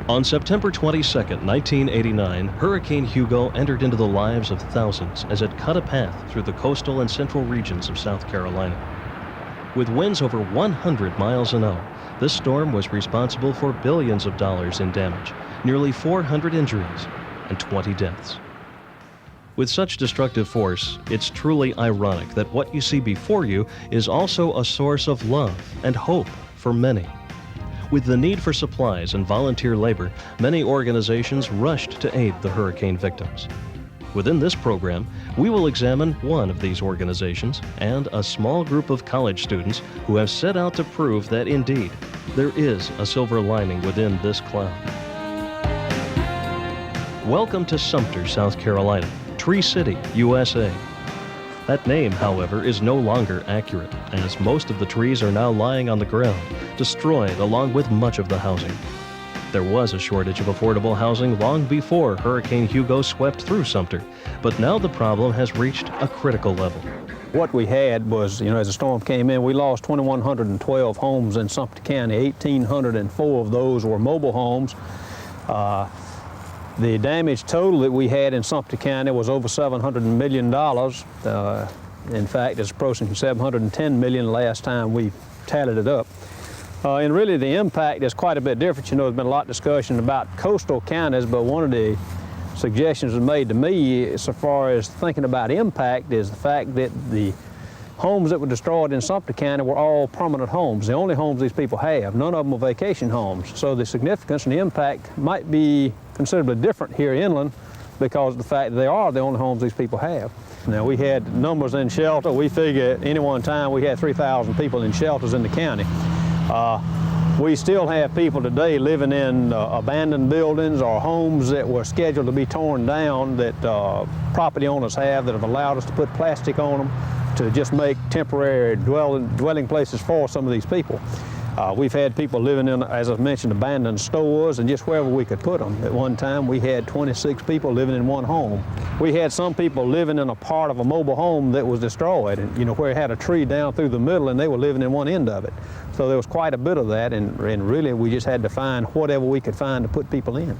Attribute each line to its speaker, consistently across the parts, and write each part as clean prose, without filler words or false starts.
Speaker 1: On September 22, 1989, Hurricane Hugo entered into the lives of thousands as it cut a path through the coastal and central regions of South Carolina. With winds over 100 miles an hour, this storm was responsible for billions of dollars in damage, nearly 400 injuries, and 20 deaths. With such destructive force, it's truly ironic that what you see before you is also a source of love and hope for many. With the need for supplies and volunteer labor, many organizations rushed to aid the hurricane victims. Within this program, we will examine one of these organizations and a small group of college students who have set out to prove that indeed there is a silver lining within this cloud. Welcome to Sumter, South Carolina, Tree City, USA. That name, however, is no longer accurate, as most of the trees are now lying on the ground, destroyed along with much of the housing. There was a shortage of affordable housing long before Hurricane Hugo swept through Sumter, but now the problem has reached a critical level.
Speaker 2: What we had was, as the storm came in, we lost 2,112 homes in Sumter County. 1,804 of those were mobile homes. The damage total that we had in Sumter County was over $700 million. In fact, it's approaching $710 million last time we tallied it up. And really the impact is quite a bit different. There's been a lot of discussion about coastal counties, but one of the suggestions was made to me as far as thinking about impact is the fact that the homes that were destroyed in Sumter County were all permanent homes, the only homes these people have. None of them are vacation homes. So the significance and the impact might be considerably different here inland because of the fact that they are the only homes these people have. Now, we had numbers in shelter. We figure at any one time we had 3,000 people in shelters in the county. We still have people today living in abandoned buildings or homes that were scheduled to be torn down that property owners have that have allowed us to put plastic on them to just make temporary dwelling places for some of these people. We've had people living in, as I mentioned, abandoned stores and just wherever we could put them. At one time, we had 26 people living in one home. We had some people living in a part of a mobile home that was destroyed, and where it had a tree down through the middle, and they were living in one end of it. So there was quite a bit of that, and really we just had to find whatever we could find to put people in.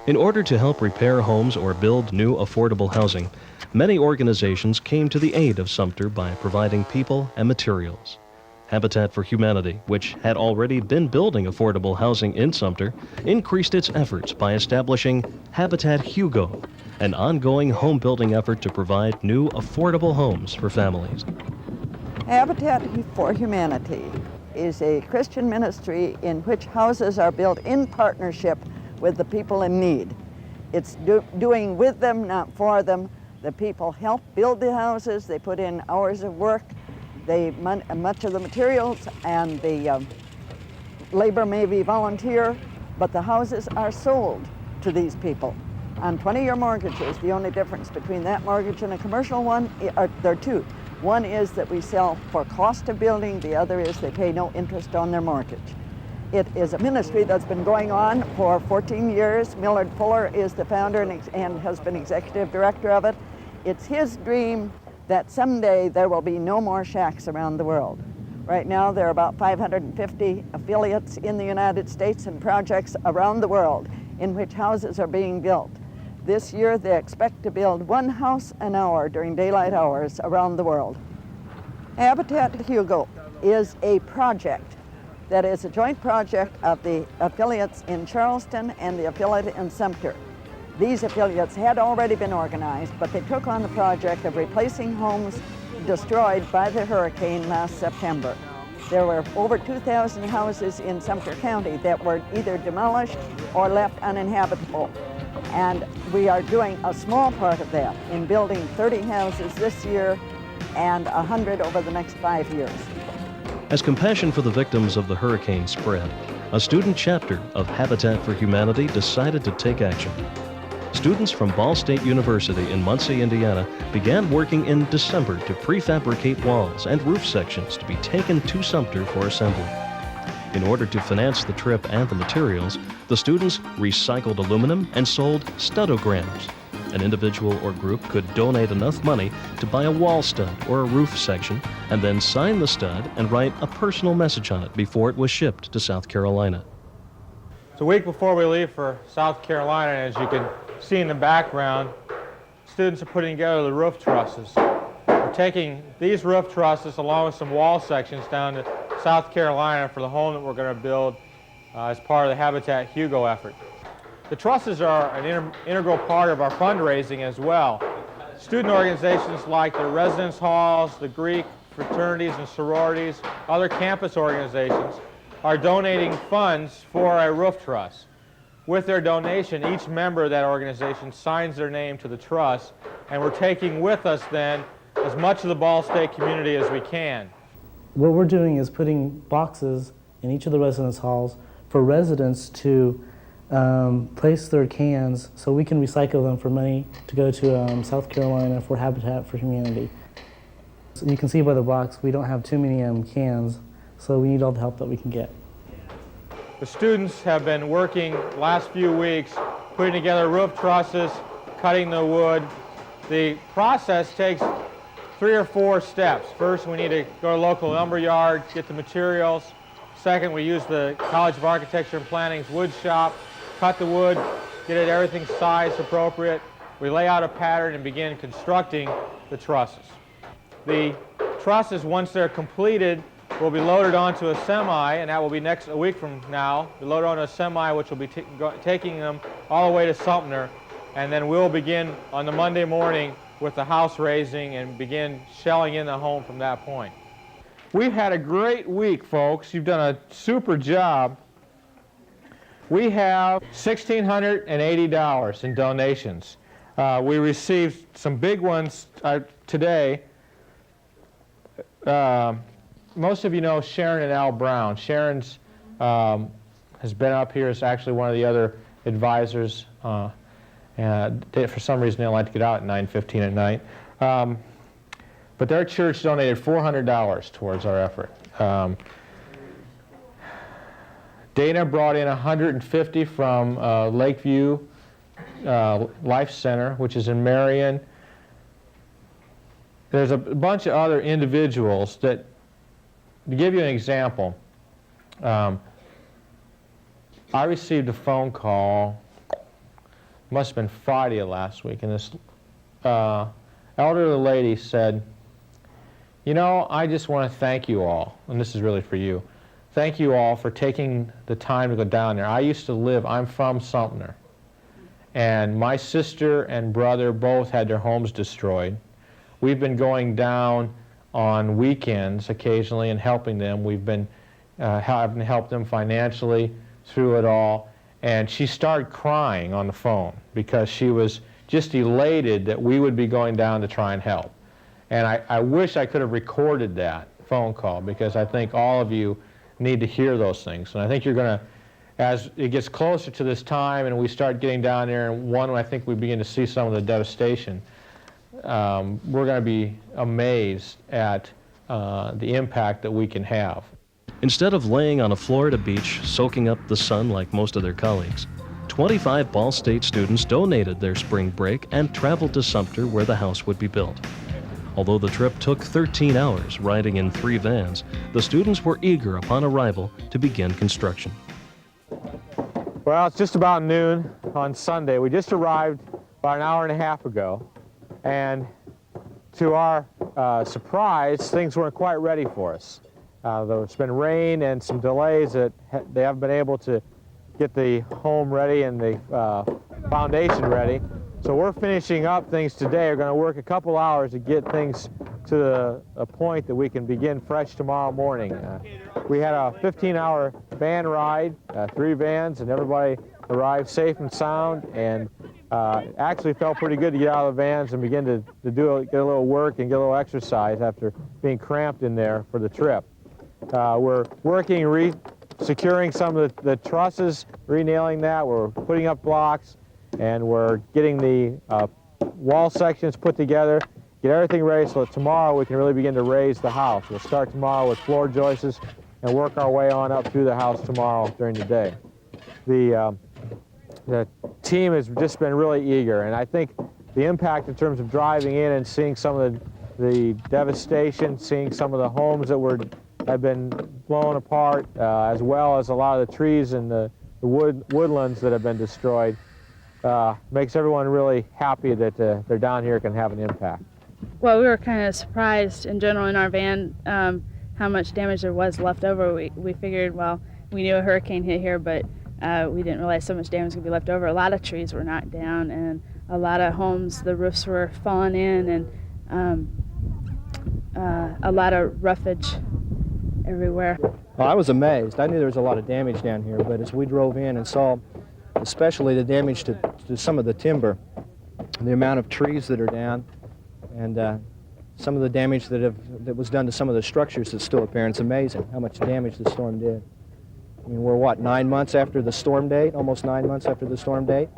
Speaker 1: In order to help repair homes or build new affordable housing, many organizations came to the aid of Sumter by providing people and materials. Habitat for Humanity, which had already been building affordable housing in Sumter, increased its efforts by establishing Habitat Hugo, an ongoing home-building effort to provide new affordable homes for families.
Speaker 3: Habitat for Humanity is a Christian ministry in which houses are built in partnership with the people in need. It's doing with them, not for them. The people help build the houses, they put in hours of work, much of the materials and the labor may be volunteer, but the houses are sold to these people on 20-year mortgages. The only difference between that mortgage and a commercial one, there are two. One is that we sell for cost of building, the other is they pay no interest on their mortgage. It is a ministry that's been going on for 14 years. Millard Fuller is the founder and has been executive director of it. It's his dream that someday there will be no more shacks around the world. Right now there are about 550 affiliates in the United States and projects around the world in which houses are being built. This year they expect to build one house an hour during daylight hours around the world. Habitat Hugo is a project that is a joint project of the affiliates in Charleston and the affiliate in Sumter. These affiliates had already been organized, but they took on the project of replacing homes destroyed by the hurricane last September. There were over 2,000 houses in Sumter County that were either demolished or left uninhabitable. And we are doing a small part of that in building 30 houses this year and 100 over the next 5 years.
Speaker 1: As compassion for the victims of the hurricane spread, a student chapter of Habitat for Humanity decided to take action. Students from Ball State University in Muncie, Indiana, began working in December to prefabricate walls and roof sections to be taken to Sumter for assembly. In order to finance the trip and the materials, the students recycled aluminum and sold studograms. An individual or group could donate enough money to buy a wall stud or a roof section and then sign the stud and write a personal message on it before it was shipped to South Carolina.
Speaker 4: a week before we leave for South Carolina, and as you can see in the background, students are putting together the roof trusses. We're taking these roof trusses along with some wall sections down to South Carolina for the home that we're going to build as part of the Habitat Hugo effort. The trusses are an integral part of our fundraising as well. Student organizations like the residence halls, the Greek fraternities and sororities, other campus organizations are donating funds for a roof truss. With their donation, each member of that organization signs their name to the truss, and we're taking with us then as much of the Ball State community as we can.
Speaker 5: What we're doing is putting boxes in each of the residence halls for residents to place their cans so we can recycle them for money to go to South Carolina for Habitat for Humanity. So you can see by the box we don't have too many cans, so we need all the help that we can get.
Speaker 4: The students have been working the last few weeks putting together roof trusses, cutting the wood. The process takes 3 or 4 steps. First, we need to go to a local lumber yard, get the materials. Second, we use the College of Architecture and Planning's wood shop, cut the wood, get it everything sized appropriate. We lay out a pattern and begin constructing the trusses. The trusses, once they're completed, will be loaded onto a semi, and that will be a week from now. Be loaded onto a semi, which will be taking them all the way to Sumter, and then we'll begin on the Monday morning with the house raising and begin shelling in the home from that point. We've had a great week, folks. You've done a super job. We have $1,680 in donations. We received some big ones today. Most of you know Sharon and Al Brown. Sharon's has been up here as actually one of the other advisors. And for some reason they don't like to get out at 9:15 at night. But their church donated $400 towards our effort. Dana brought in $150 from Lakeview Life Center, which is in Marion. There's a bunch of other individuals that, to give you an example, I received a phone call, must have been Friday of last week, and this elderly lady said, you know, I just want to thank you all, and this is really for you, thank you all for taking the time to go down there. I'm from Sumter, and my sister and brother both had their homes destroyed. We've been going down on weekends occasionally and helping them. We've been having to help them financially through it all. And she started crying on the phone because she was just elated that we would be going down to try and help. And I wish I could have recorded that phone call, because I think all of you need to hear those things. And I think you're going to, as it gets closer to this time and we start getting down there, and I think we begin to see some of the devastation, we're going to be amazed at the impact that we can have.
Speaker 1: Instead of laying on a Florida beach soaking up the sun like most of their colleagues, 25 Ball State students donated their spring break and traveled to Sumter where the house would be built. Although the trip took 13 hours riding in 3 vans, the students were eager upon arrival to begin construction.
Speaker 4: Well, it's just about noon on Sunday. We just arrived about an hour and a half ago, and to our surprise, things weren't quite ready for us. There's been rain and some delays that they haven't been able to get the home ready and the foundation ready. So we're finishing up things today. We're going to work a couple hours to get things to a point that we can begin fresh tomorrow morning. We had a 15-hour van ride, 3 vans, and everybody arrived safe and sound, and actually felt pretty good to get out of the vans and begin to get a little work and get a little exercise after being cramped in there for the trip. We're working, securing some of the trusses, re-nailing that. We're putting up blocks, and we're getting the wall sections put together, get everything ready so that tomorrow we can really begin to raise the house. We'll start tomorrow with floor joists and work our way on up through the house tomorrow during the day. The team has just been really eager, and I think the impact in terms of driving in and seeing some of the devastation, seeing some of the homes that have been blown apart, as well as a lot of the trees and the the woodlands that have been destroyed, makes everyone really happy that they're down here, can have an impact.
Speaker 6: Well, we were kind of surprised in general in our van how much damage there was left over. We figured, well, we knew a hurricane hit here, but we didn't realize so much damage could be left over. A lot of trees were knocked down, and a lot of homes, the roofs were falling in, and a lot of roughage everywhere.
Speaker 7: Well, I was amazed. I knew there was a lot of damage down here, but as we drove in and saw especially the damage to some of the timber, the amount of trees that are down, and some of the damage that was done to some of the structures that's still up there, it's amazing how much damage the storm did. I mean, we're what, 9 months after the storm date, almost 9 months after the storm date,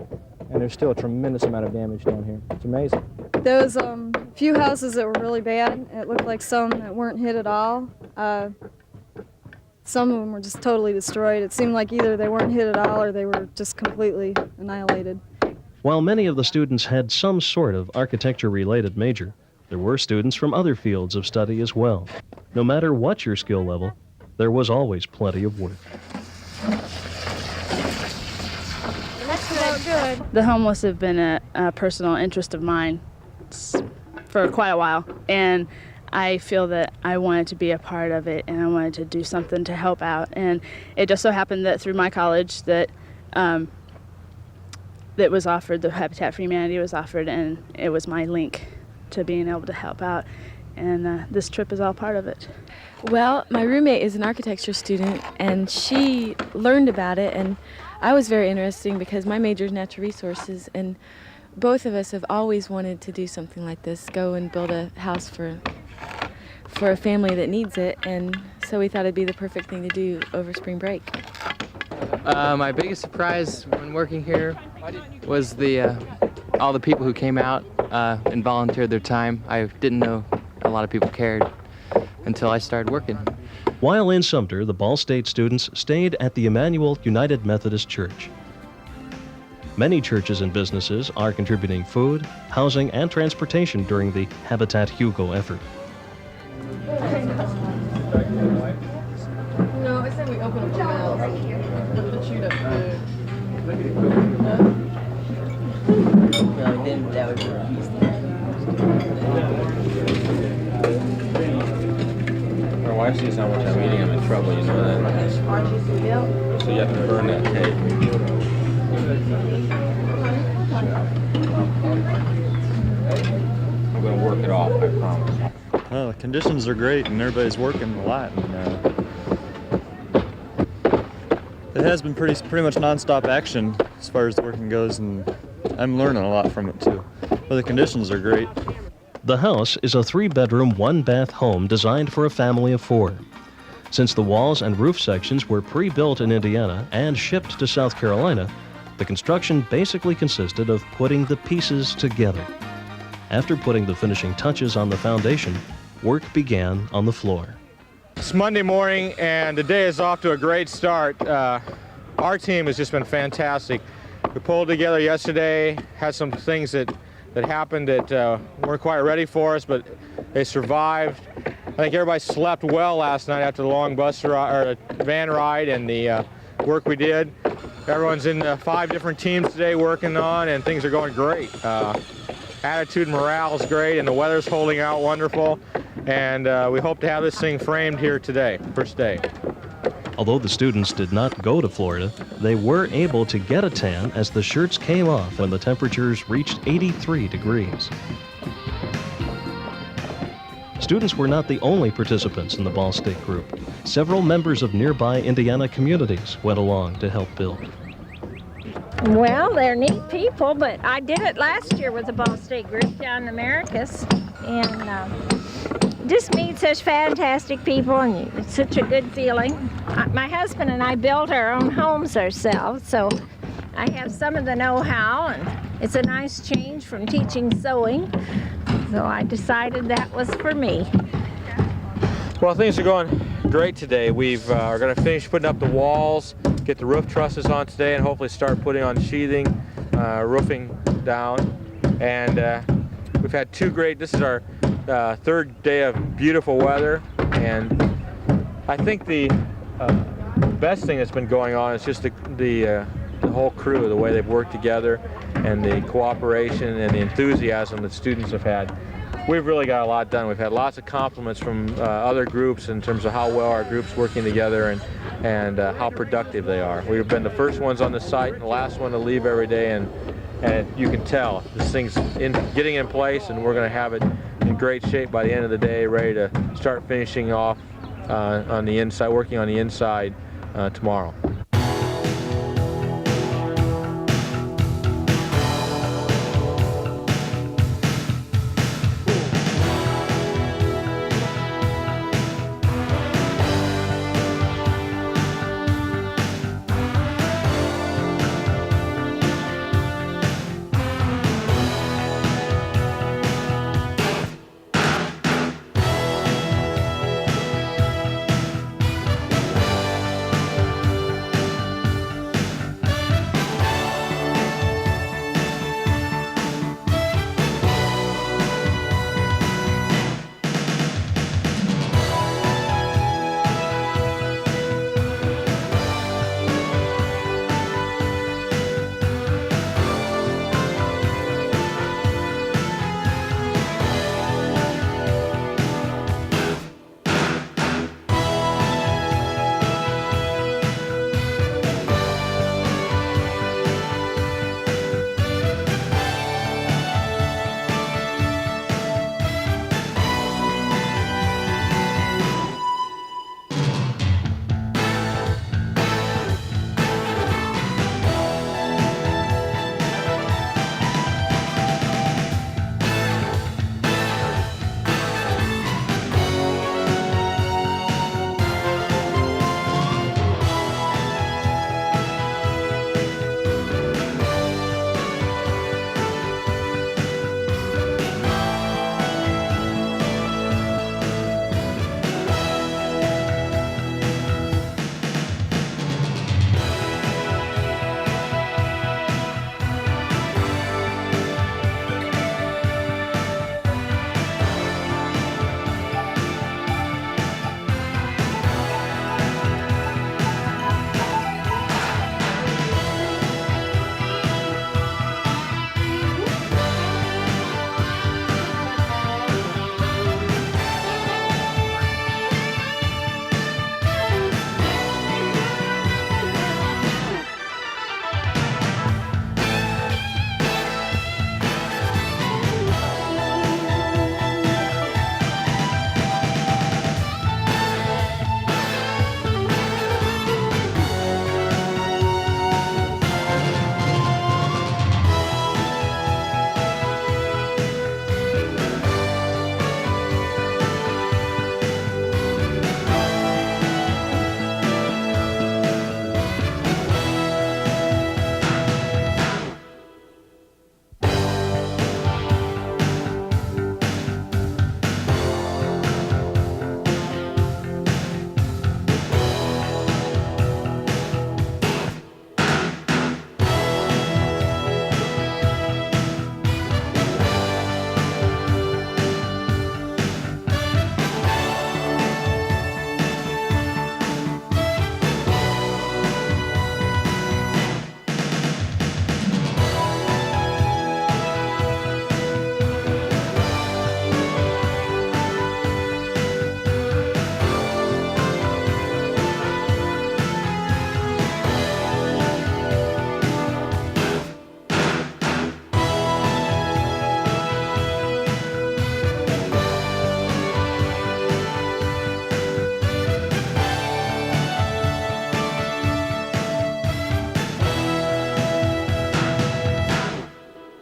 Speaker 7: and there's still a tremendous amount of damage down here. It's amazing.
Speaker 8: There was a few houses that were really bad. It looked like some that weren't hit at all. Some of them were just totally destroyed. It seemed like either they weren't hit at all or they were just completely annihilated.
Speaker 1: While many of the students had some sort of architecture-related major, there were students from other fields of study as well. No matter what your skill level, there was always plenty of work.
Speaker 6: The homeless have been a personal interest of mine for quite a while, and I feel that I wanted to be a part of it, and I wanted to do something to help out. And it just so happened that through my college that that was offered, the Habitat for Humanity was offered, and it was my link to being able to help out. And this trip is all part of it.
Speaker 9: Well, my roommate is an architecture student, and she learned about it, and I was very interesting because my major is natural resources, and both of us have always wanted to do something like this, go and build a house for a family that needs it, and so we thought it'd be the perfect thing to do over spring break.
Speaker 10: My biggest surprise when working here was all the people who came out and volunteered their time. I didn't know a lot of people cared until I started working.
Speaker 1: While in Sumter, the Ball State students stayed at the Emmanuel United Methodist Church. Many churches and businesses are contributing food, housing, and transportation during the Habitat Hugo effort.
Speaker 8: No, I said we open up the mouth. Put the chewed up food.
Speaker 11: No, then that would be
Speaker 12: My wife sees how much I'm eating, I'm in trouble, you know that. So you have to burn that cake. I'm going to work it off, I promise.
Speaker 13: Well, the conditions are great and everybody's working a lot. And, it has been pretty much non-stop action as far as the working goes, and I'm learning a lot from it too. But the conditions are great.
Speaker 1: The house is a 3-bedroom, 1-bath home designed for a family of 4. Since the walls and roof sections were pre-built in Indiana and shipped to South Carolina, the construction basically consisted of putting the pieces together. After putting the finishing touches on the foundation, work began on the floor.
Speaker 4: It's Monday morning and the day is off to a great start. Our team has just been fantastic. We pulled together yesterday, had some things that happened that weren't quite ready for us, but they survived. I think everybody slept well last night after the long van ride and the work we did. Everyone's in 5 different teams today working on, and things are going great. Attitude and morale is great, and the weather's holding out wonderful. And we hope to have this thing framed here today, first day.
Speaker 1: Although the students did not go to Florida, they were able to get a tan as the shirts came off when the temperatures reached 83 degrees. Students were not the only participants in the Ball State group. Several members of nearby Indiana communities went along to help build.
Speaker 14: Well, they're neat people, but I did it last year with the Ball State group down in Americus, and just meet such fantastic people, and it's such a good feeling. My husband and I built our own homes ourselves, so I have some of the know-how, and it's a nice change from teaching sewing, so I decided that was for me.
Speaker 4: Well, things are going great today. We are going to finish putting up the walls, get the roof trusses on today, and hopefully start putting on sheathing, roofing down. And we've had 2 great, this is our 3rd day of beautiful weather, and I think the best thing that's been going on is just the whole crew, the way they've worked together, and the cooperation and the enthusiasm that students have had. We've really got a lot done. We've had lots of compliments from other groups in terms of how well our group's working together and how productive they are. We've been the first ones on the site and the last one to leave every day, and you can tell this thing's getting in place, and we're going to have it in great shape by the end of the day, ready to start finishing off on the inside, working on the inside tomorrow.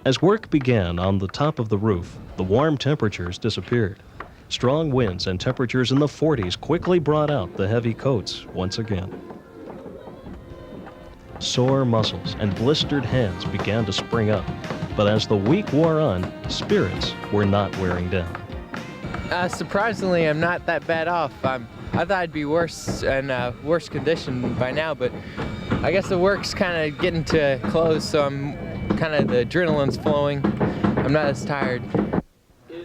Speaker 1: As work began on the top of the roof, the warm temperatures disappeared. Strong winds and temperatures in the 40s quickly brought out the heavy coats once again. Sore muscles and blistered hands began to spring up, but as the week wore on, spirits were not wearing down.
Speaker 10: Surprisingly, I'm not that bad off. I thought I'd be worse and worse condition by now, but I guess the work's kind of getting to close, so the adrenaline's flowing. I'm not as tired.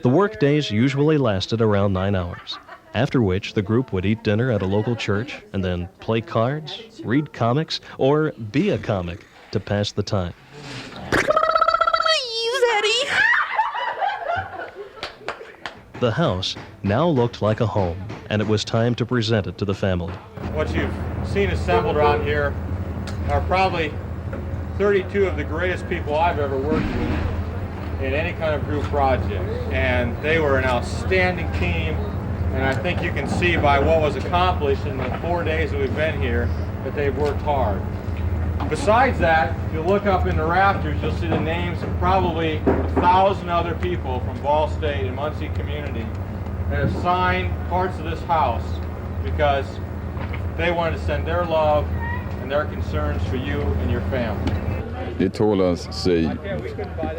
Speaker 1: The work days usually lasted around 9 hours. after which the group would eat dinner at a local church and then play cards, read comics, or be a comic to pass the time. The house now looked like a home, and it was time to present it to the family.
Speaker 4: What you've seen assembled around here are probably 32 of the greatest people I've ever worked with in any kind of group project. And they were an outstanding team, and I think you can see by what was accomplished in the 4 days that we've been here that they've worked hard. Besides that, if you look up in the rafters, you'll see the names of probably 1,000 other people from Ball State and Muncie community that have signed parts of this house because they wanted to send their love and their concerns for you and your family.
Speaker 15: They told us, say,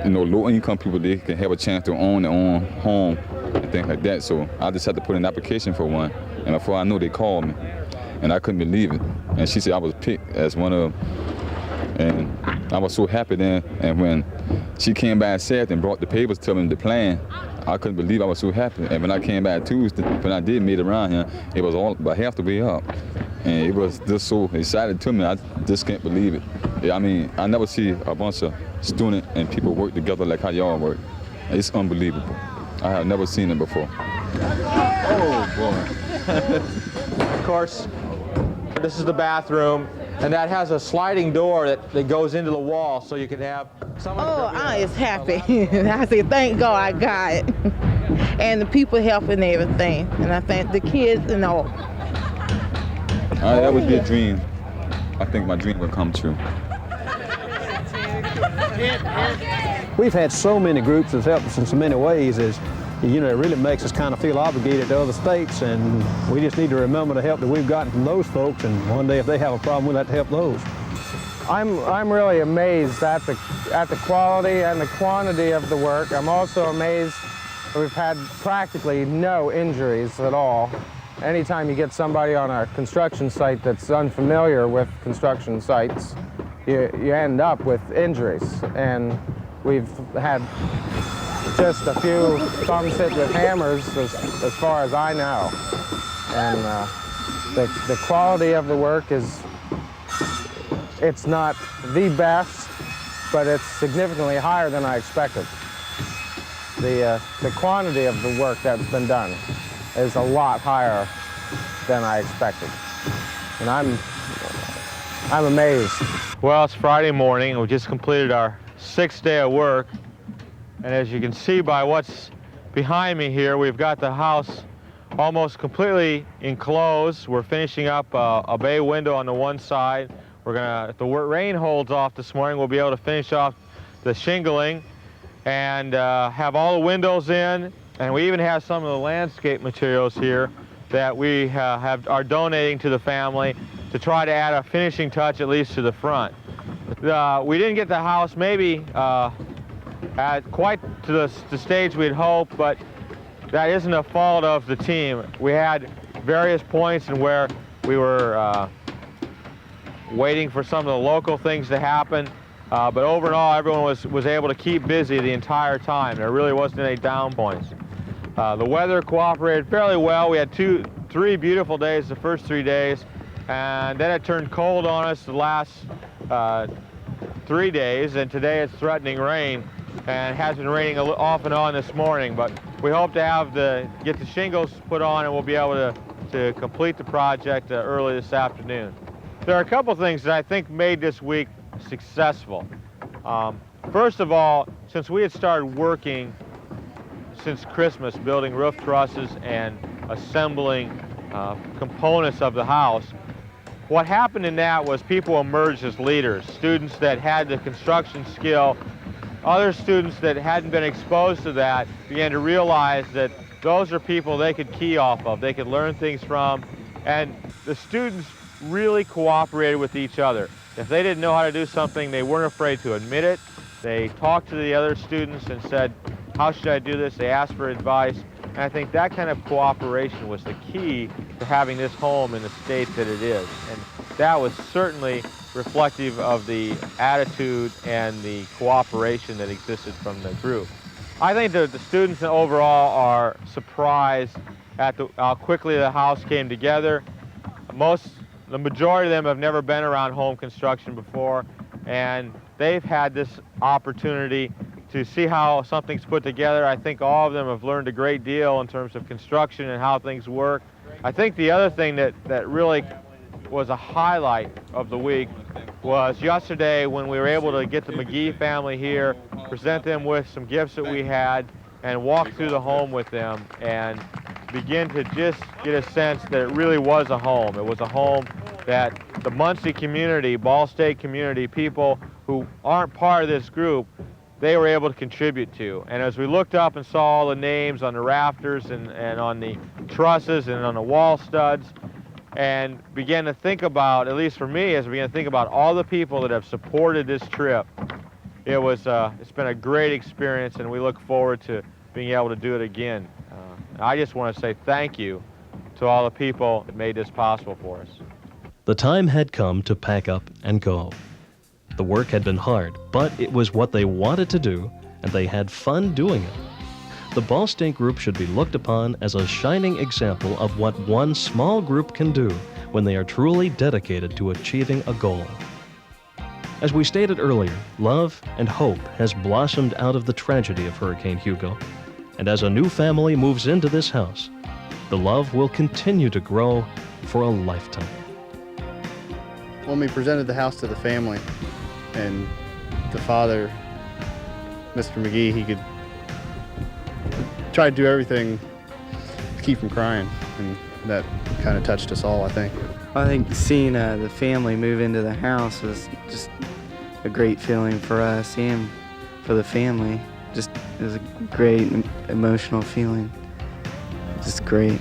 Speaker 15: low-income people, they can have a chance to own their own home and things like that. So I just had to put an application for one, and before I knew, they called me, and I couldn't believe it. And she said I was picked as one of them. And I was so happy then, and when she came back Saturday and brought the papers to me, the plan, I couldn't believe I was so happy. And when I came back Tuesday, when I did meet around here, it was all about half the way up. And it was just so exciting to me, I just can't believe it. Yeah, I mean, I never see a bunch of students and people work together like how y'all work. It's unbelievable. I have never seen it before.
Speaker 4: Oh, boy. Of course, this is the bathroom. And that has a sliding door that goes into the wall, so you can have someone.
Speaker 16: Oh, I is happy. I say, thank God I got it. And the people helping everything. And I thank the kids and all.
Speaker 15: That would be a dream. I think my dream will come true.
Speaker 2: We've had so many groups that's helped us in so many ways. It really makes us kind of feel obligated to other states, and we just need to remember the help that we've gotten from those folks, and one day if they have a problem, we'll have to help those.
Speaker 4: I'm really amazed at the quality and the quantity of the work. I'm also amazed that we've had practically no injuries at all. Anytime you get somebody on a construction site that's unfamiliar with construction sites, you end up with injuries, and we've had just a few thumbs hit with hammers as far as I know. And the quality of the work it's not the best, but it's significantly higher than I expected. The quantity of the work that's been done is a lot higher than I expected. And I'm amazed. Well, it's Friday morning, and we just completed our 6th day of work. And as you can see by what's behind me here, we've got the house almost completely enclosed. We're finishing up a bay window on the one side. We're gonna, if the rain holds off this morning, we'll be able to finish off the shingling and have all the windows in. And we even have some of the landscape materials here that we are donating to the family to try to add a finishing touch, at least to the front. We didn't get the house maybe at quite to the stage we'd hoped, but that isn't a fault of the team. We had various points in where we were waiting for some of the local things to happen, but overall everyone was able to keep busy the entire time. There really wasn't any down points. The weather cooperated fairly well. We had 3 beautiful days the first 3 days, and then it turned cold on us the last 3 days, and today it's threatening rain, and it has been raining off and on this morning, but we hope to get the shingles put on, and we'll be able to complete the project early this afternoon. There are a couple things that I think made this week successful. First of all, since we had started working since Christmas, building roof trusses and assembling components of the house, what happened in that was people emerged as leaders, students that had the construction skill. Other students that hadn't been exposed to that began to realize that those are people they could key off of, they could learn things from, and the students really cooperated with each other. If they didn't know how to do something, they weren't afraid to admit it. They talked to the other students and said, how should I do this? They asked for advice, and I think that kind of cooperation was the key to having this home in the state that it is. And that was certainly reflective of the attitude and the cooperation that existed from the group. I think that the students overall are surprised at how quickly the house came together. The majority of them have never been around home construction before, and they've had this opportunity to see how something's put together. I think all of them have learned a great deal in terms of construction and how things work. I think the other thing that really was a highlight of the week was yesterday when we were able to get the McGee family here, present them with some gifts that we had, and walk through the home with them and begin to just get a sense that it really was a home. It was a home that the Muncie community, Ball State community, people who aren't part of this group, they were able to contribute to. And as we looked up and saw all the names on the rafters and on the trusses and on the wall studs, and began to think about, at least for me, as we began to think about all the people that have supported this trip, it's been a great experience, and we look forward to being able to do it again. I just want to say thank you to all the people that made this possible for us.
Speaker 1: The time had come to pack up and go. The work had been hard, but it was what they wanted to do, and they had fun doing it. The Ball State group should be looked upon as a shining example of what one small group can do when they are truly dedicated to achieving a goal. As we stated earlier, love and hope has blossomed out of the tragedy of Hurricane Hugo. And as a new family moves into this house, the love will continue to grow for a lifetime.
Speaker 17: When we presented the house to the family, and the father, Mr. McGee, he could try to do everything to keep from crying, and that kind of touched us all, I think.
Speaker 18: I think seeing the family move into the house was just a great feeling for us and for the family. Just, it was a great emotional feeling. Just great.